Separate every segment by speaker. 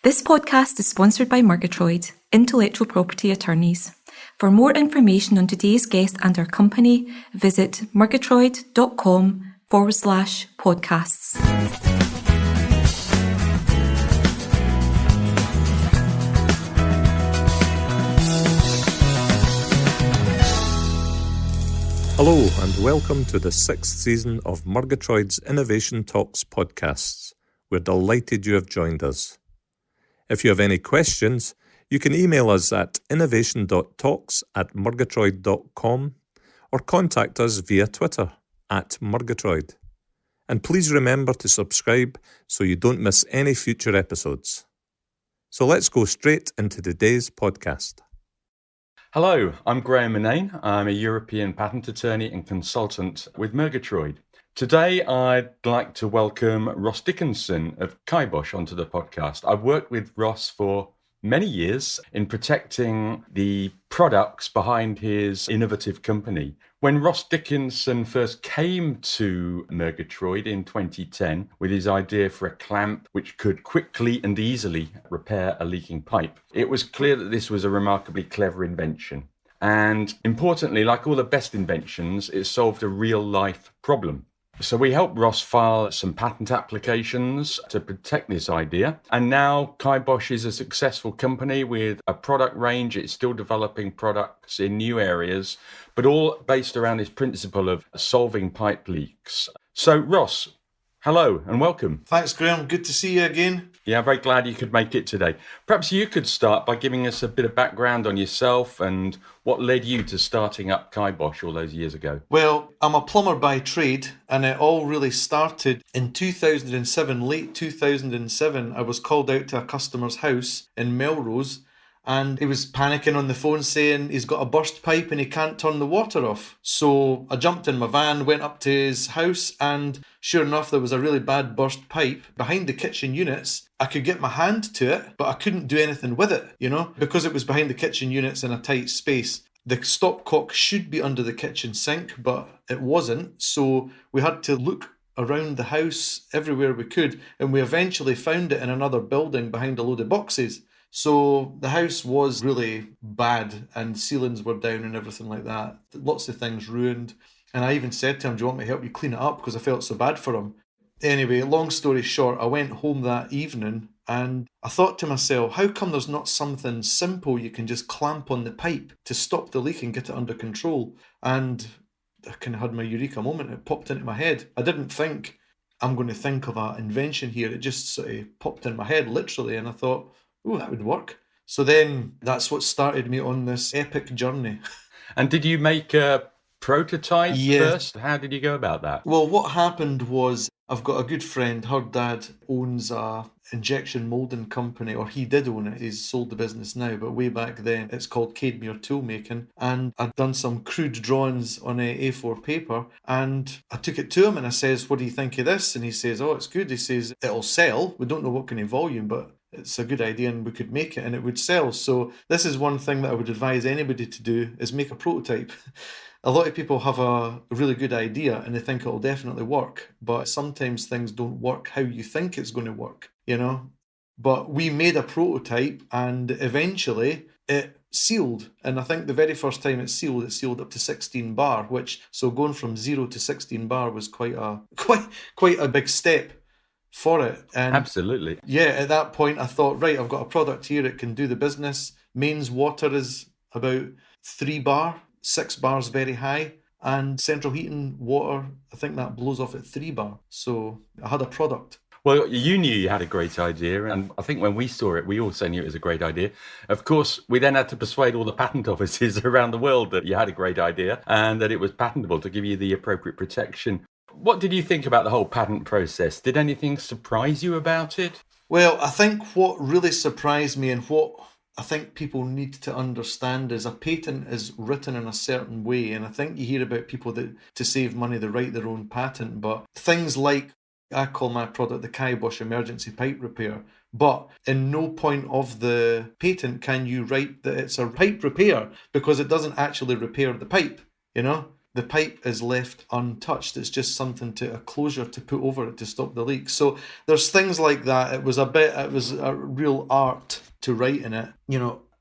Speaker 1: This podcast is sponsored by Murgitroyd, intellectual property attorneys. For more information on today's guest and our company, visit murgitroyd.com/podcasts.
Speaker 2: Hello and welcome to the 6th season of Murgitroyd's Innovation Talks podcasts. We're delighted you have joined us. If you have any questions, you can email us at innovation.talks@murgitroyd.com or contact us via Twitter @Murgitroyd. And please remember to subscribe so you don't miss any future episodes. So let's go straight into today's podcast.
Speaker 3: Hello, I'm Murnane. I'm a European patent attorney and consultant with Murgitroyd. Today, I'd like to welcome Ross Dickinson of Kibosh onto the podcast. I've worked with Ross for many years in protecting the products behind his innovative company. When Ross Dickinson first came to Murgitroyd in 2010 with his idea for a clamp which could quickly and easily repair a leaking pipe, it was clear that this was a remarkably clever invention. And importantly, like all the best inventions, it solved a real-life problem. So we helped Ross file some patent applications to protect this idea. And now Kibosh is a successful company with a product range. It's still developing products in new areas, but all based around this principle of solving pipe leaks. So Ross, hello and welcome.
Speaker 4: Thanks, Graham. Good to see you again.
Speaker 3: Yeah, I'm very glad you could make it today. Perhaps you could start by giving us a bit of background on yourself and what led you to starting up Kibosh all those years ago.
Speaker 4: Well, I'm a plumber by trade, and it all really started in 2007, late 2007. I was called out to a customer's house in Melrose, and he was panicking on the phone saying he's got a burst pipe and he can't turn the water off. So I jumped in my van, went up to his house, and sure enough, there was a really bad burst pipe behind the kitchen units. I could get my hand to it, but I couldn't do anything with it, because it was behind the kitchen units in a tight space. The stopcock should be under the kitchen sink, but it wasn't. So we had to look around the house everywhere we could, and we eventually found it in another building behind a load of boxes. So the house was really bad and ceilings were down and everything like that. Lots of things ruined. And I even said to him, do you want me to help you clean it up? Because I felt so bad for him. Anyway, long story short, I went home that evening and I thought to myself, how come there's not something simple you can just clamp on the pipe to stop the leak and get it under control? And I kind of had my eureka moment. It popped into my head. I didn't think I'm going to think of an invention here. It just sort of popped in my head literally. And I thought, oh, that would work. So then that's what started me on this epic journey.
Speaker 3: And did you make a prototype first? How did you go about that?
Speaker 4: Well, what happened was I've got a good friend. Her dad owns a injection moulding company, or he did own it. He's sold the business now, but way back then it's called Kibosh Toolmaking. And I'd done some crude drawings on a A4 paper, and I took it to him and I says, what do you think of this? And he says, oh, it's good. He says, it'll sell. We don't know what kind of volume, but it's a good idea and we could make it and it would sell. So this is one thing that I would advise anybody to do, is make a prototype. A lot of people have a really good idea and they think it'll definitely work, but sometimes things don't work how you think it's going to work, But we made a prototype and eventually it sealed. And I think the very first time it sealed up to 16 bar, so going from 0 to 16 bar was quite a big step for it. And
Speaker 3: absolutely.
Speaker 4: Yeah, at that point I thought, right, I've got a product here, it can do the business. Mains water is about 3 bar, 6 bars very high, and central heating water, I think that blows off at 3 bar. So I had a product.
Speaker 3: Well, you knew you had a great idea, and I think when we saw it, we also knew it was a great idea. Of course, we then had to persuade all the patent offices around the world that you had a great idea and that it was patentable to give you the appropriate protection. What did you think about the whole patent process? Did anything surprise you about it?
Speaker 4: Well, I think what really surprised me and what I think people need to understand is a patent is written in a certain way. And I think you hear about people that to save money, they write their own patent. But things like, I call my product the Kibosh emergency pipe repair. But in no point of the patent can you write that it's a pipe repair, because it doesn't actually repair the pipe, the pipe is left untouched. It's just something a closure to put over it to stop the leak. So there's things like that. It was a real art to write in it.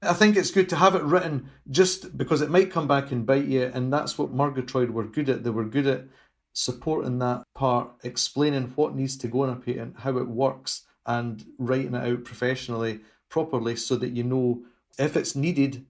Speaker 4: I think it's good to have it written just because it might come back and bite you, and that's what Murgitroyd were good at. They were good at supporting that part, explaining what needs to go in a patent, how it works, and writing it out professionally, properly, so that if it's needed,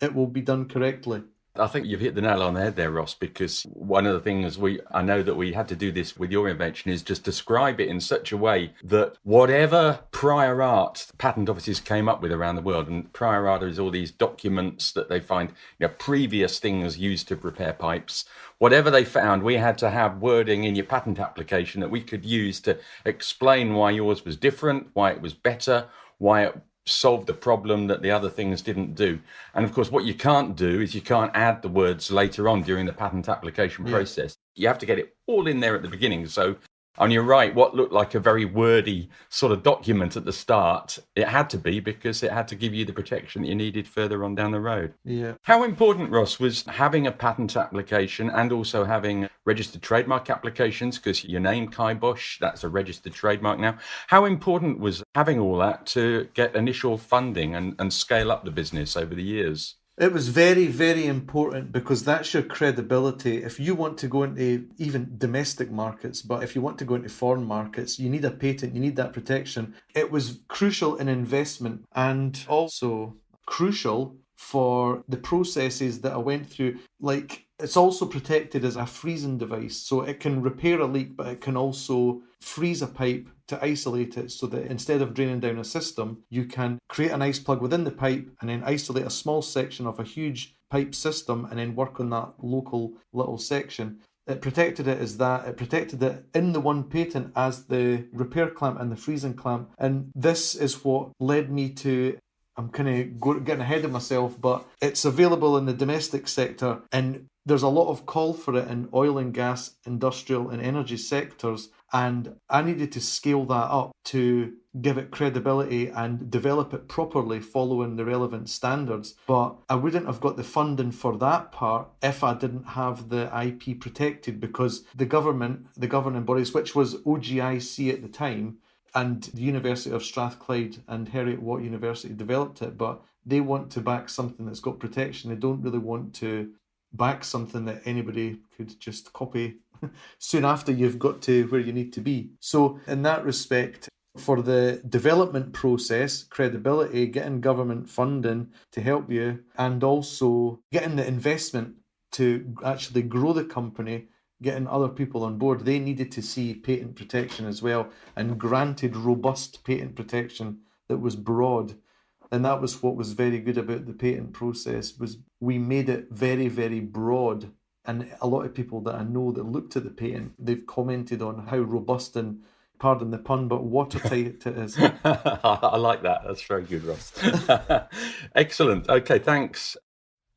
Speaker 4: it will be done correctly.
Speaker 3: I think you've hit the nail on the head there, Ross, because one of the things I know that we had to do this with your invention is just describe it in such a way that whatever prior art patent offices came up with around the world, and prior art is all these documents that they find, previous things used to prepare pipes, whatever they found, we had to have wording in your patent application that we could use to explain why yours was different, why it was better, why it solved the problem that the other things didn't do. And of course, what you can't do is you can't add the words later on during the patent application process. You have to get it all in there at the beginning. So, and you're right, what looked like a very wordy sort of document at the start, it had to be, because it had to give you the protection that you needed further on down the road.
Speaker 4: Yeah.
Speaker 3: How important, Ross, was having a patent application and also having registered trademark applications? Because your name, Kibosh, that's a registered trademark now. How important was having all that to get initial funding and scale up the business over the years?
Speaker 4: It was very, very important, because that's your credibility. If you want to go into even domestic markets, but if you want to go into foreign markets, you need a patent, you need that protection. It was crucial in investment, and also crucial for the processes that I went through. Like, it's also protected as a freezing device, so it can repair a leak, but it can also freeze a pipe to isolate it, so that instead of draining down a system, you can create an ice plug within the pipe and then isolate a small section of a huge pipe system and then work on that local little section. It protected it as that. It protected it in the one patent as the repair clamp and the freezing clamp. And this is what led me to, I'm kind of getting ahead of myself, but it's available in the domestic sector, and there's a lot of call for it in oil and gas, industrial and energy sectors. And I needed to scale that up to give it credibility and develop it properly following the relevant standards. But I wouldn't have got the funding for that part if I didn't have the IP protected, because the governing bodies, which was OGIC at the time, and the University of Strathclyde and Heriot-Watt University developed it, but they want to back something that's got protection. They don't really want to back something that anybody could just copy soon after you've got to where you need to be. So in that respect, for the development process, credibility, getting government funding to help you, and also getting the investment to actually grow the company, getting other people on board, they needed to see patent protection as well, and granted robust patent protection that was broad. And that was what was very good about the patent process, was we made it very, very broad. And a lot of people that I know that looked at the patent, they've commented on how robust and, pardon the pun, but watertight it is.
Speaker 3: I like that. That's very good, Ross. Excellent. Okay, thanks.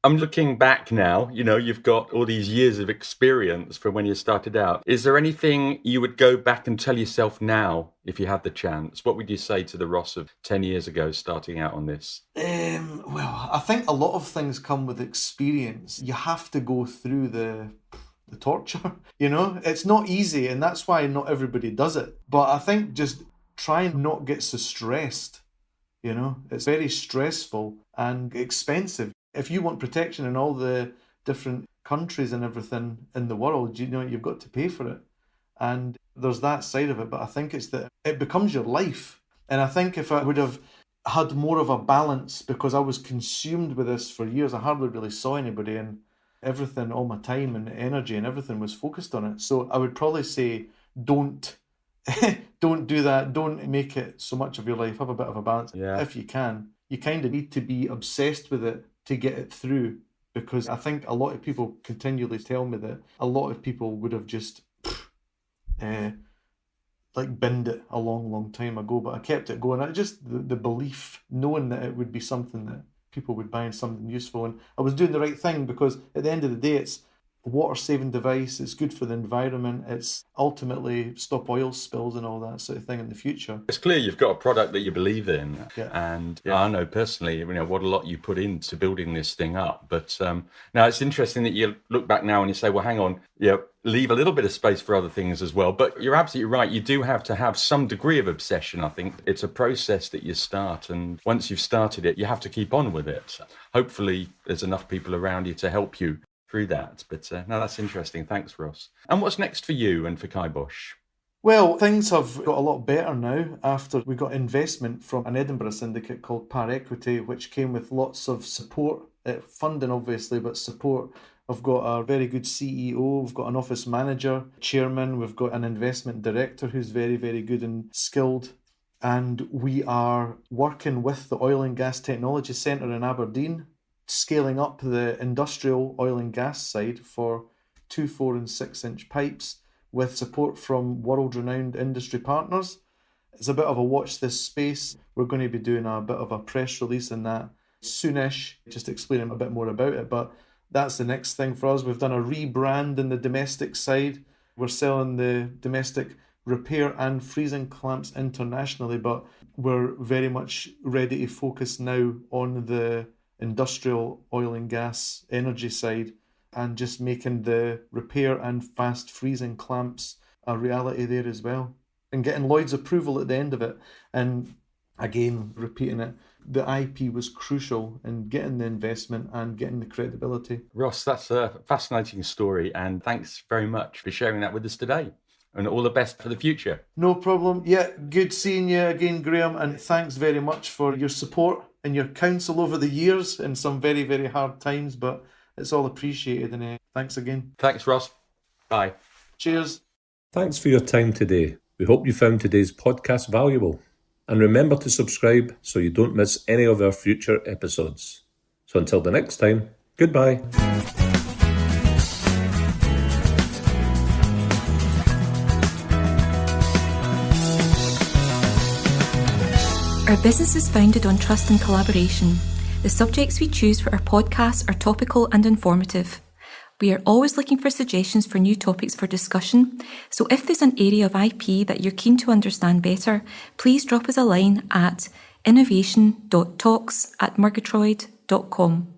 Speaker 3: I'm looking back now, you've got all these years of experience from when you started out. Is there anything you would go back and tell yourself now if you had the chance? What would you say to the Ross of 10 years ago starting out on this?
Speaker 4: Well, I think a lot of things come with experience. You have to go through the torture, It's not easy, and that's why not everybody does it. But I think just try and not get so stressed, It's very stressful and expensive. If you want protection in all the different countries and everything in the world, you've got to pay for it. And there's that side of it, but I think it's that it becomes your life. And I think if I would have had more of a balance, because I was consumed with this for years, I hardly really saw anybody, and everything, all my time and energy and everything was focused on it. So I would probably say, don't do that. Don't make it so much of your life. Have a bit of a balance if you can. You kind of need to be obsessed with it to get it through, because I think a lot of people continually tell me that a lot of people would have just binned it a long, long time ago, but I kept it going. I just the belief, knowing that it would be something that people would buy and something useful, and I was doing the right thing, because at the end of the day, water-saving device. It's good for the environment. It's ultimately stop oil spills and all that sort of thing in the future.
Speaker 3: It's clear you've got a product that you believe in.
Speaker 4: Yeah.
Speaker 3: And I know personally, what a lot you put into building this thing up. But now it's interesting that you look back now and you say, well, hang on, leave a little bit of space for other things as well. But you're absolutely right. You do have to have some degree of obsession, I think. It's a process that you start. And once you've started it, you have to keep on with it. Hopefully, there's enough people around you to help you through that. But no, that's interesting. Thanks, Ross. And what's next for you and for Kibosh?
Speaker 4: Well, things have got a lot better now after we got investment from an Edinburgh syndicate called Par Equity, which came with lots of support, funding obviously, but support. I've got a very good CEO, we've got an office manager, chairman, we've got an investment director who's very, very good and skilled. And we are working with the Oil and Gas Technology Centre in Aberdeen, scaling up the industrial oil and gas side for 2, 4 and 6 inch pipes with support from world-renowned industry partners. It's a bit of a watch this space. We're going to be doing a bit of a press release in that soonish, just explaining a bit more about it, but that's the next thing for us. We've done a rebrand in the domestic side. We're selling the domestic repair and freezing clamps internationally, but we're very much ready to focus now on the industrial oil and gas energy side and just making the repair and fast freezing clamps a reality there as well, and getting Lloyd's approval at the end of it. And again, repeating it, the IP was crucial in getting the investment and getting the credibility.
Speaker 3: Ross, that's a fascinating story, and thanks very much for sharing that with us today. And all the best for the future.
Speaker 4: No problem. Yeah, good seeing you again, Graham, and thanks very much for your support and your counsel over the years in some very, very hard times, but it's all appreciated, and thanks again.
Speaker 3: Thanks, Ross. Bye.
Speaker 4: Cheers.
Speaker 2: Thanks for your time today. We hope you found today's podcast valuable. And remember to subscribe so you don't miss any of our future episodes. So until the next time, goodbye.
Speaker 1: Our business is founded on trust and collaboration. The subjects we choose for our podcasts are topical and informative. We are always looking for suggestions for new topics for discussion, so if there's an area of IP that you're keen to understand better, please drop us a line at innovation.talks@murgitroyd.com.